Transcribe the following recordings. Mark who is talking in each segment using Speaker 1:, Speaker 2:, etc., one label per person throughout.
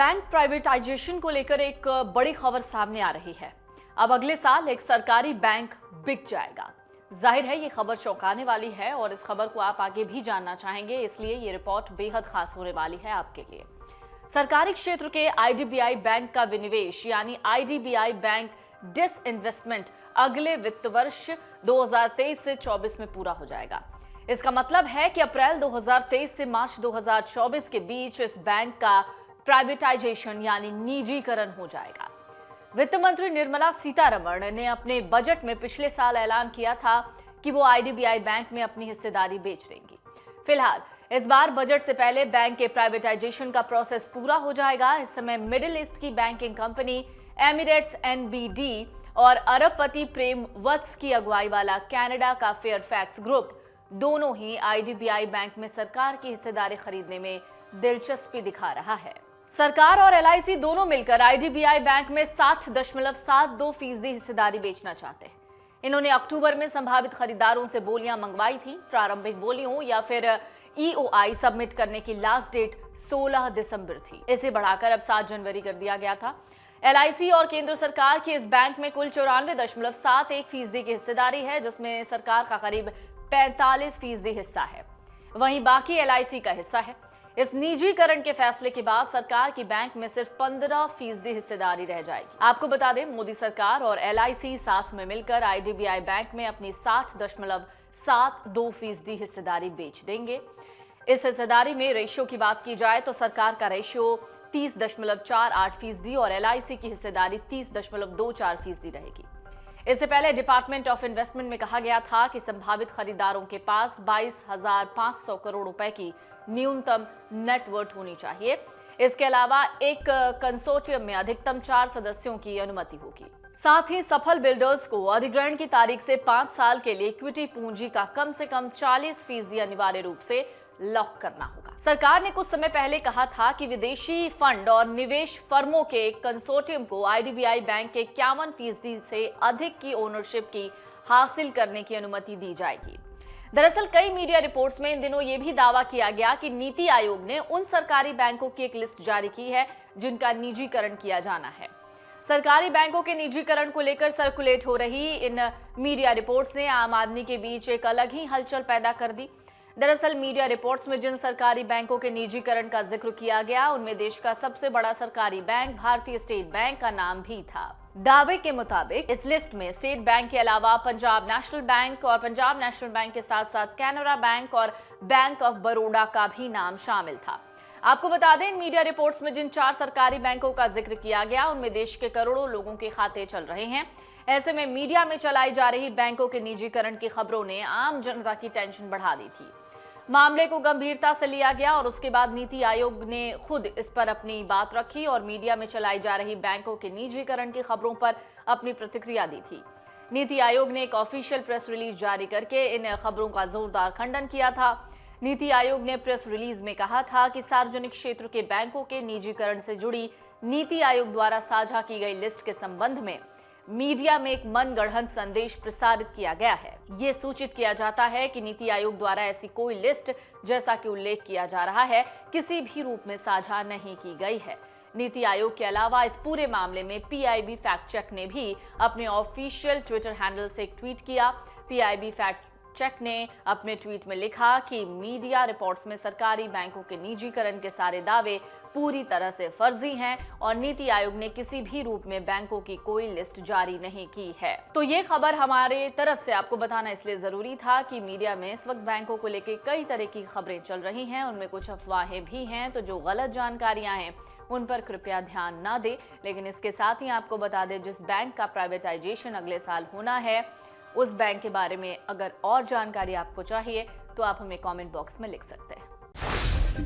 Speaker 1: Bank privatisation को लेकर एक बड़ी खबर सामने आ रही है। अब अगले साल एक सरकारी बैंक बिक जाएगा। जाहिर है ये खबर चौंकाने वाली है और इस खबर को आप आगे भी जानना चाहेंगे, इसलिए ये रिपोर्ट बेहद खास होने वाली है आपके लिए। सरकारी क्षेत्र के आईडीबीआई बैंक का विनिवेश यानी आईडीबीआई बैंक डिसइन्वेस्टमेंट अगले वित्त वर्ष 2023 से 24 में पूरा हो जाएगा। इसका मतलब है कि अप्रैल 2023 से मार्च 2024 के बीच इस बैंक का प्राइवेटाइजेशन यानी निजीकरण हो जाएगा। वित्त मंत्री निर्मला सीतारमण ने अपने बजट में पिछले साल ऐलान किया था कि वो आईडीबीआई बैंक में अपनी हिस्सेदारी बेच देंगी। फिलहाल इस बार बजट से पहले बैंक के प्राइवेटाइजेशन का प्रोसेस पूरा हो जाएगा। इस समय मिडिल ईस्ट की बैंकिंग कंपनी एमिरेट्स एनबीडी और अरबपति प्रेम वत्स की अगुवाई वाला कनाडा का फेयरफैक्स ग्रुप दोनों ही आईडीबीआई बैंक में सरकार की हिस्सेदारी खरीदने में दिलचस्पी दिखा रहा है। सरकार और एलआईसी दोनों मिलकर आईडीबीआई बैंक में 60.72% हिस्सेदारी बेचना चाहते हैं। इन्होंने अक्टूबर में संभावित खरीदारों से बोलियां मंगवाई थी। प्रारंभिक बोलियों या फिर ईओआई सबमिट करने की लास्ट डेट 16 दिसंबर थी। इसे बढ़ाकर अब 7 जनवरी कर दिया गया था। एलआईसी और केंद्र सरकार की इस बैंक में कुल 94.71% की हिस्सेदारी है, जिसमें सरकार का करीब 45% हिस्सा है, वहीं बाकी एलआईसी का हिस्सा है। इस निजीकरण के फैसले के बाद सरकार की बैंक में सिर्फ 15% हिस्सेदारी रह जाएगी। आपको बता दें, मोदी सरकार और एलआईसी साथ में मिलकर आईडीबीआई बैंक में अपनी 60.72% हिस्सेदारी बेच देंगे। इस हिस्सेदारी में रेशियो की बात की जाए तो सरकार का रेशियो 30.48% और एलआईसी की हिस्सेदारी 30.24% रहेगी। इससे पहले डिपार्टमेंट ऑफ इन्वेस्टमेंट में कहा गया था कि संभावित खरीदारों के पास 22,500 करोड़ रुपए की न्यूनतम नेटवर्थ होनी चाहिए। इसके अलावा एक कंसोर्टियम में अधिकतम 4 सदस्यों की अनुमति होगी। साथ ही सफल बिल्डर्स को अधिग्रहण की तारीख से 5 साल के लिए इक्विटी पूंजी का कम से कम 40% अनिवार्य रूप से लॉक करना होगा। सरकार ने कुछ समय पहले कहा था कि विदेशी फंड और निवेश फर्मों के कंसोर्टियम को आईडीबीआई बैंक के 51% से अधिक की ओनरशिप की हासिल करने की अनुमति दी जाएगी। दरअसल कई मीडिया रिपोर्ट्स में इन दिनों ये भी दावा किया गया कि नीति आयोग ने उन सरकारी बैंकों की एक लिस्ट जारी की है जिनका निजीकरण किया जाना है। सरकारी बैंकों के निजीकरण को लेकर सर्कुलेट हो रही इन मीडिया रिपोर्ट्स ने आम आदमी के बीच एक अलग ही हलचल पैदा कर दी। दरअसल मीडिया रिपोर्ट्स में जिन सरकारी बैंकों के निजीकरण का जिक्र किया गया उनमें देश का सबसे बड़ा सरकारी बैंक भारतीय स्टेट बैंक का नाम भी था। दावे के मुताबिक इस लिस्ट में स्टेट बैंक के अलावा पंजाब नेशनल बैंक और पंजाब नेशनल बैंक के साथ साथ कैनरा बैंक और बैंक ऑफ बड़ौदा का भी नाम शामिल था। आपको बता दें, इन मीडिया रिपोर्ट्स में जिन 4 सरकारी बैंकों का जिक्र किया गया उनमें देश के करोड़ों लोगों के खाते चल रहे हैं। ऐसे में मीडिया में चलाई जा रही बैंकों के निजीकरण की खबरों ने आम जनता की टेंशन बढ़ा दी थी। मामले को गंभीरता से लिया गया और उसके बाद नीति आयोग ने खुद इस पर अपनी बात रखी और मीडिया में चलाई जा रही बैंकों के निजीकरण की खबरों पर अपनी प्रतिक्रिया दी थी। नीति आयोग ने एक ऑफिशियल प्रेस रिलीज जारी करके इन खबरों का जोरदार खंडन किया था। नीति आयोग ने प्रेस रिलीज में कहा था कि सार्वजनिक क्षेत्र के बैंकों के निजीकरण से जुड़ी नीति आयोग द्वारा साझा की गई लिस्ट के संबंध में मीडिया में एक मनगढ़ंत संदेश प्रसारित किया गया है। ये सूचित किया जाता है कि नीति आयोग द्वारा ऐसी कोई लिस्ट, जैसा कि उल्लेख किया जा रहा है, किसी भी रूप में साझा नहीं की गई है। नीति आयोग के अलावा इस पूरे मामले में पीआईबी फैक्ट चेक ने भी अपने ऑफिशियल ट्विटर हैंडल से एक ट्वीट किया। पीआईबी फैक्ट चेक ने अपने ट्वीट में लिखा कि मीडिया रिपोर्ट्स में सरकारी बैंकों के निजीकरण के सारे दावे पूरी तरह से फर्जी हैं और नीति आयोग ने किसी भी रूप में बैंकों की कोई लिस्ट जारी नहीं की है। तो ये खबर हमारे तरफ से आपको बताना इसलिए जरूरी था कि मीडिया में इस वक्त बैंकों को लेकर कई तरह की खबरें चल रही हैं, उनमें कुछ अफवाहें भी हैं, तो जो गलत जानकारियां हैं उन पर कृपया ध्यान ना दें। लेकिन इसके साथ ही आपको बता दें, जिस बैंक का प्राइवेटाइजेशन अगले साल होना है उस बैंक के बारे में अगर और जानकारी आपको चाहिए तो आप हमें कमेंट बॉक्स में लिख सकते हैं।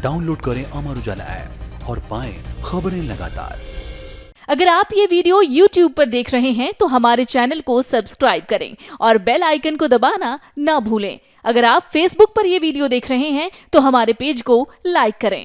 Speaker 2: डाउनलोड करें अमर उजाला ऐप और पाएं खबरें लगातार।
Speaker 3: अगर आप ये वीडियो YouTube पर देख रहे हैं तो हमारे चैनल को सब्सक्राइब करें और बेल आइकन को दबाना ना भूलें। अगर आप Facebook पर ये वीडियो देख रहे हैं तो हमारे पेज को लाइक करें।